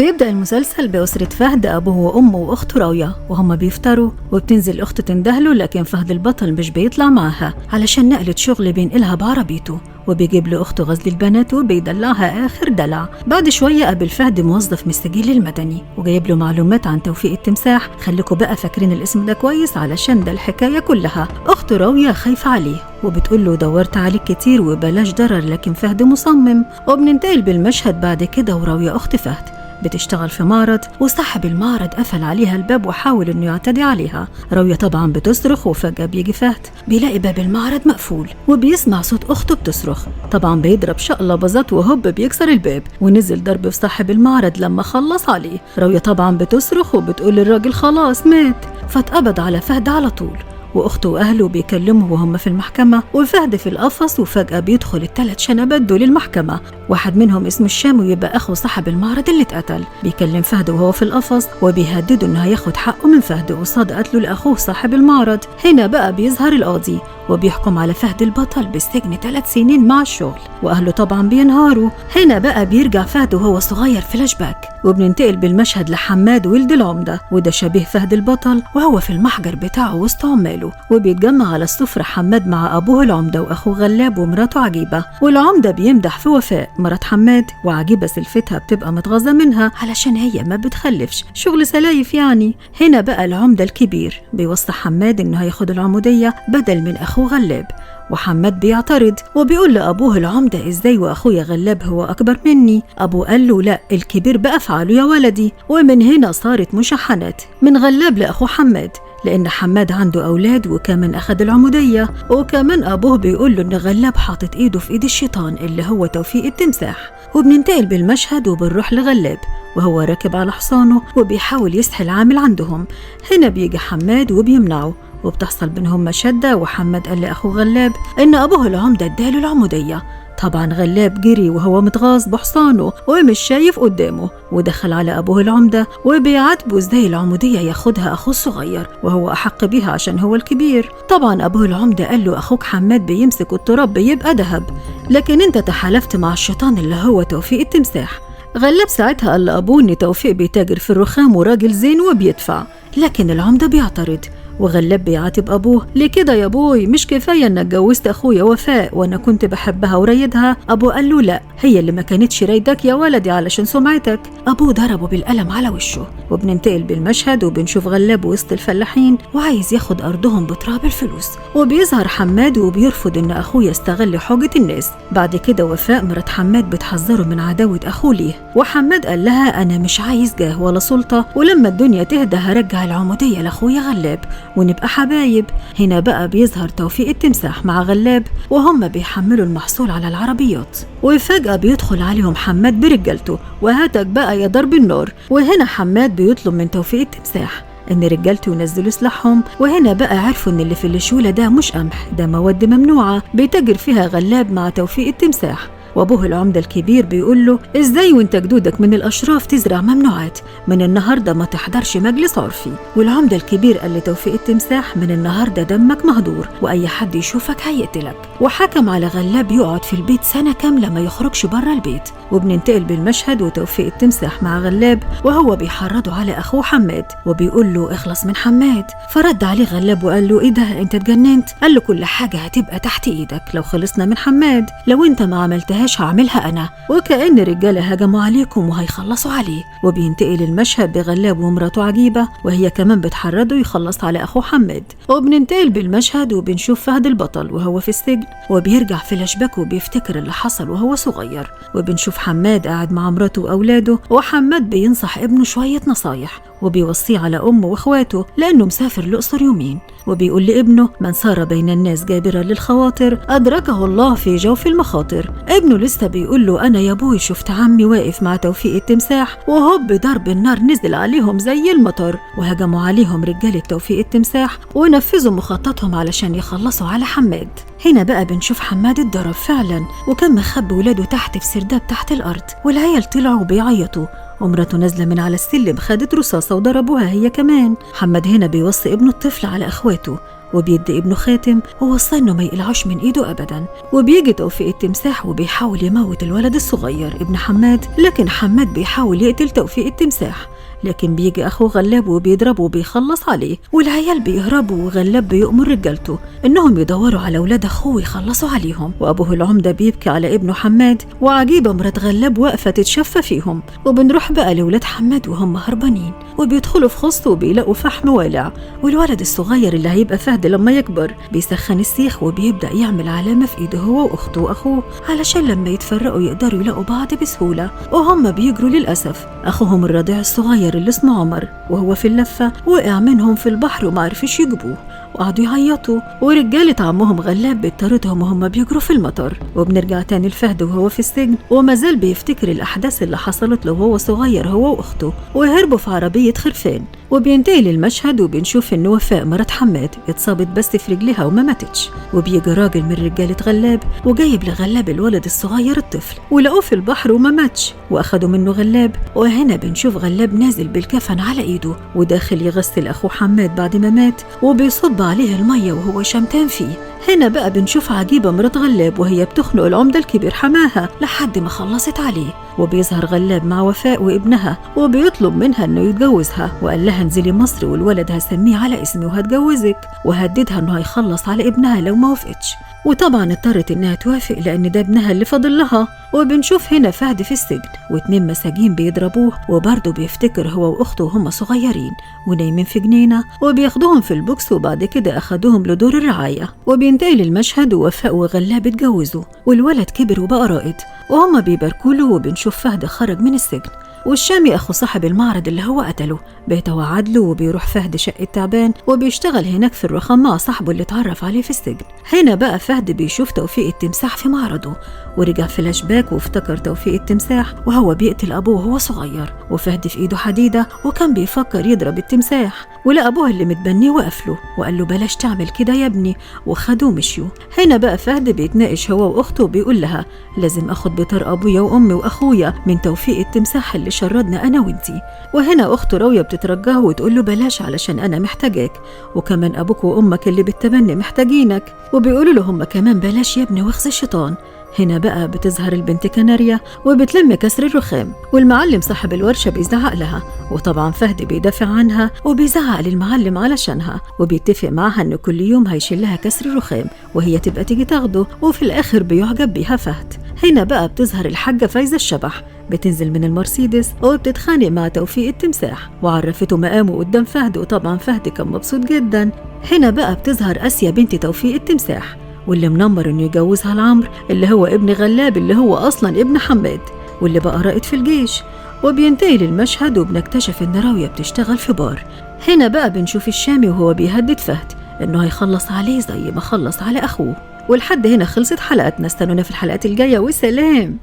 بيبدأ المسلسل بأسرة فهد، أبوه وأمه وأخته راوية، وهم بيفطروا وبتنزل أخته تندهله، لكن فهد البطل مش بيطلع معاها علشان نقلة شغل بينقلها بعربيته، وبيجيب له أخته غزل البنات وبيدلعها آخر دلع. بعد شوية قابل فهد موظف من السجل المدني وجايب له معلومات عن توفيق التمساح. خليكوا بقى فاكرين الاسم ده كويس علشان ده الحكاية كلها. أخته راوية خايفة عليه وبتقول له دورت عليك كتير وبلاش ضرر، لكن فهد مصمم. وبننتقل بالمشهد بعد كده وراوية أخت فهد بتشتغل في معرض، وصاحب المعرض قفل عليها الباب وحاول انه يعتدي عليها. راوية طبعا بتصرخ، وفجأة بيجي فهد بيلاقي باب المعرض مقفول وبيسمع صوت اخته بتصرخ. طبعا بيضرب شقلباظات وهوب بيكسر الباب ونزل ضرب في صاحب المعرض لما خلص عليه. راوية طبعا بتصرخ وبتقول للراجل خلاص مات، فاتقبض على فهد على طول. واخته واهله بيكلموا وهم في المحكمه، وفهد في القفص. وفجاه بيدخل ال3 شنبات دول المحكمه، واحد منهم اسمه الشام ويبقى اخو صاحب المعرض اللي اتقتل. بيكلم فهد وهو في القفص وبيهدده انه هياخد حقه من فهد قصاد قتله لاخوه صاحب المعرض. هنا بقى بيظهر القاضي وبيحكم على فهد البطل بالسجن 3 سنين مع الشغل، واهله طبعا بينهاروا. هنا بقى بيرجع فهد وهو صغير فلاش باك، وبننتقل بالمشهد لحماد ولد العمده، وده شبيه فهد البطل وهو في المحجر بتاعه وسط عماله. وبيتجمع على السفرة حماد مع أبوه العمدة وأخوه غلاب ومراته عجيبة، والعمدة بيمدح في وفاء مرات حماد، وعجيبة سلفتها بتبقى متغاظة منها علشان هي ما بتخلفش، شغل سلايف يعني. هنا بقى العمدة الكبير بيوصي حماد إنه هياخد العمودية بدل من أخوه غلاب، وحماد بيعترض وبيقول لأبوه العمدة إزاي وأخويا غلاب هو أكبر مني. أبوه قال له لا، الكبير بأفعاله يا ولدي. ومن هنا صارت مشاحنات من غلاب لأخوه حماد، لأن حماد عنده أولاد وكمان أخد العمودية. وكمان أبوه بيقول له إن غلاب حاطط إيده في إيد الشيطان اللي هو توفيق التمساح. وبننتقل بالمشهد وبنروح لغلاب وهو راكب على حصانه وبيحاول يسحل عامل عندهم. هنا بيجي حماد وبيمنعه، وبتحصل بينهم مشادة، وحماد قال لأخوه غلاب إن أبوه العمدة اداله العمودية. طبعا غلاب جري وهو متغاظ بحصانه ومش شايف قدامه، ودخل على أبوه العمدة وبيعاتبه ازاي العمودية ياخدها أخوه الصغير وهو أحق بيها عشان هو الكبير. طبعا أبوه العمدة قال له أخوك حماد بيمسك التراب بيبقى دهب، لكن انت تحالفت مع الشيطان اللي هو توفيق التمساح. غلاب ساعتها قال لأبوه إن توفيق بيتاجر في الرخام وراجل زين وبيدفع، لكن العمدة بيعترض، وغلاب بيعاتب أبوه ليه كده يا أبوي؟ مش كفاية إنك اتجوزت أخويا وفاء وأنا كنت بحبها ورايدها؟ أبوه قال له لا، هي اللي ما كانتش رايدك يا ولدي علشان سمعتك. أبوه ضربه بالقلم على وشه. وبننتقل بالمشهد وبنشوف غلاب وسط الفلاحين وعايز ياخد أرضهم بتراب الفلوس، وبيظهر حماد وبيرفض إن أخوه يستغل حوجة الناس. بعد كده وفاء مرات حماد بتحذره من عداوة أخوه ليه، وحماد قال لها أنا مش عايز جاه ولا سلطة، ولما الدنيا تهدى هرجع العمودية لأخويا غلاب ونبقى حبايب. هنا بقى بيظهر توفيق التمساح مع غلاب وهم بيحملوا المحصول على العربيات، وفجأة بيدخل عليهم حماد برجالته وهاتك بقى يا ضرب النار. وهنا حماد بيطلب من توفيق التمساح ان رجالته ينزلوا سلاحهم، وهنا بقى عرفوا ان اللي في الشولة ده مش قمح، ده مواد ممنوعة بيتاجر فيها غلاب مع توفيق التمساح. وابوه العمدة الكبير بيقول له ازاي وانت جدودك من الاشراف تزرع ممنوعات؟ من النهارده ما تحضرش مجلس عرفي. والعمدة الكبير قال لتوفيق التمساح من النهارده دمك مهدور واي حد يشوفك هيقتلك، وحكم على غلاب يقعد في البيت سنة كاملة ما يخرجش بره البيت. وبننتقل بالمشهد وتوفيق التمساح مع غلاب وهو بيحرضه على اخوه حماد وبيقول له اخلص من حماد. فرد عليه غلاب وقال له ايه ده انت اتجننت؟ قال له كل حاجة هتبقى تحت ايدك لو خلصنا من حماد، لو انت ما عملتهاش هعملها انا. وكأن رجالة هجموا عليكم وهيخلصوا عليه. وبينتقل المشهد بغلاب ومراته عجيبة وهي كمان بتحرضه يخلص على اخوه حماد. وبننتقل بالمشهد وبنشوف فهد البطل وهو في السجن وبيرجع فلاش باك وبيفتكر اللي حصل وهو صغير. وبنشوف حماد قاعد مع مراته واولاده، وحماد بينصح ابنه شوية نصايح وبيوصيه على امه واخواته لانه مسافر الاقصر يومين. وبيقول لابنه من سار بين الناس جابرا للخواطر ادركه الله في جوف المخاطر. ابنه لسه بيقول له انا يا ابوي شفت عمي واقف مع توفيق التمساح وهوب ضرب النار نزل عليهم زي المطر، وهجموا عليهم رجالة توفيق التمساح ونفذوا مخططهم علشان يخلصوا على حماد. هنا بقى بنشوف حماد اتضرب فعلا وكان مخبي ولاده تحت في سرداب تحت الارض، والعيال طلعوا بيعيطوا ومراته نازله من على السلم خدت رصاصه وضربوها هي كمان. حماد هنا بيوصي ابنه الطفل على اخواته وبيدي ابنه خاتم ووصى إنه ما يقلعوش من إيده أبدا. وبيجي توفيق التمساح وبيحاول يموت الولد الصغير ابن حماد، لكن حماد بيحاول يقتل توفيق التمساح، لكن بيجي أخوه غلاب وبيضربه وبيخلص عليه، والعيال بيهربوا وغلاب بيؤمر رجالته إنهم يدوروا على أولاد أخوه ويخلصوا عليهم. وأبوه العمدة بيبكي على ابنه حماد، وعجيبة مرات غلاب واقفة تتشفى فيهم. وبنروح بقى لولاد حماد وهم هربانين، وبيدخلوا في خصه وبيلاقوا فحم والع، والولد الصغير اللي هيبقى فهد لما يكبر بيسخن السيخ وبيبدأ يعمل علامة في إيده هو وأخته وأخوه علشان لما يتفرقوا يقدروا يلاقوا بعض بسهولة. وهم بيجروا للأسف أخوهم الرضيع الصغير اللي اسمه عمر، وهو في اللفة وقع منهم في البحر ومعرفش يجيبوه، وقعدوا يعيطوا، ورجالة عمهم غلاب بتطاردهم وهم بيجروا في المطر. وبنرجع تاني لفهد وهو في السجن، ومازال بيفتكر الأحداث اللي حصلت له وهو صغير هو وأخته، وهربوا في عربية خرفان. وبينتهي للمشهد وبنشوف إن وفاء مرات حماد اتصابت بس في رجلها وما ماتتش، وبيجي راجل من رجالة غلاب وجايب لغلاب الولد الصغير الطفل، ولقوه في البحر وما ماتش، وأخدوا منه غلاب. وهنا بنشوف غلاب نازل بالكفن على إيده وداخل يغسل أخوه حماد بعد ما مات، وبيصب عليه المية وهو شمتان فيه. هنا بقى بنشوف عجيبة مرات غلاب وهي بتخنق العمدة الكبير حماها لحد ما خلصت عليه، وبيظهر غلاب مع وفاء وابنها وبيطلب منها انه يتجوزها، وقال لها انزلي مصر والولد هسميه على اسمي وهتجوزك، وهددها انه هيخلص على ابنها لو ما وافقتش. وطبعا اضطرت انها توافق لان ده ابنها اللي فاضل لها. وبنشوف هنا فهد في السجن واتنين مساجين بيضربوه، وبرضه بيفتكر هو واخته وهم صغيرين ونايمين في جنينه، وبياخدوهم في البوكس وبعد كده اخدوهم لدور الرعايه. وبينتهي للمشهد ووفاء وغلاب اتجوزوا والولد كبر وبقى رائد وهم بيباركوا له. وبنشوف فهد خرج من السجن، والشامي أخو صاحب المعرض اللي هو قتله بيتوعد له، وبيروح فهد شقة تعبان وبيشتغل هناك في الرخام مع صاحبه اللي اتعرف عليه في السجن. هنا بقى فهد بيشوف توفيق التمساح في معرضه، ورجع فلاش باك وافتكر توفيق التمساح وهو بيقتل أبوه وهو صغير، وفهد في إيده حديدة وكان بيفكر يضرب التمساح، ولقى أبوه اللي متبني وقف له وقال له بلاش تعمل كده يا ابني، وخدوه مشيوا. هنا بقى فهد بيتناقش هو وأخته وبيقول لها لازم أخد بطار أبويا وأمي وأخويا من توفيق التمساح اللي شردنا أنا وإنتي. وهنا أخته راوية بتترجاه وتقول له بلاش علشان أنا محتاجاك، وكمان أبوك وأمك اللي بالتبني محتاجينك. وبيقولوا له هم كمان بلاش يا ابني واخذ الشيطان. هنا بقى بتظهر البنت كناريا وبتلم كسر الرخام، والمعلم صاحب الورشة بيزعق لها، وطبعا فهد بيدافع عنها وبيزعق للمعلم علشانها، وبيتفق معها انه كل يوم هيشيلها كسر الرخام وهي تبقى تيجي تاخده، وفي الاخر بيعجب بيها فهد. هنا بقى بتظهر الحاجة فايزة الشبح بتنزل من المرسيدس وبتتخانق مع توفيق التمساح وعرفته مقامه قدام فهد، وطبعا فهد كان مبسوط جدا. هنا بقى بتظهر آسيا بنت توفيق التمساح واللي منمر انه يجوزها لعمرو اللي هو ابن غلاب اللي هو اصلا ابن حماد واللي بقى رائد في الجيش. وبينتهي للمشهد وبنكتشف ان راوية بتشتغل في بار. هنا بقى بنشوف الشامي وهو بيهدد فهد انه هيخلص عليه زي ما خلص على اخوه. ولحد هنا خلصت حلقتنا، استنونا في الحلقات الجاية وسلام.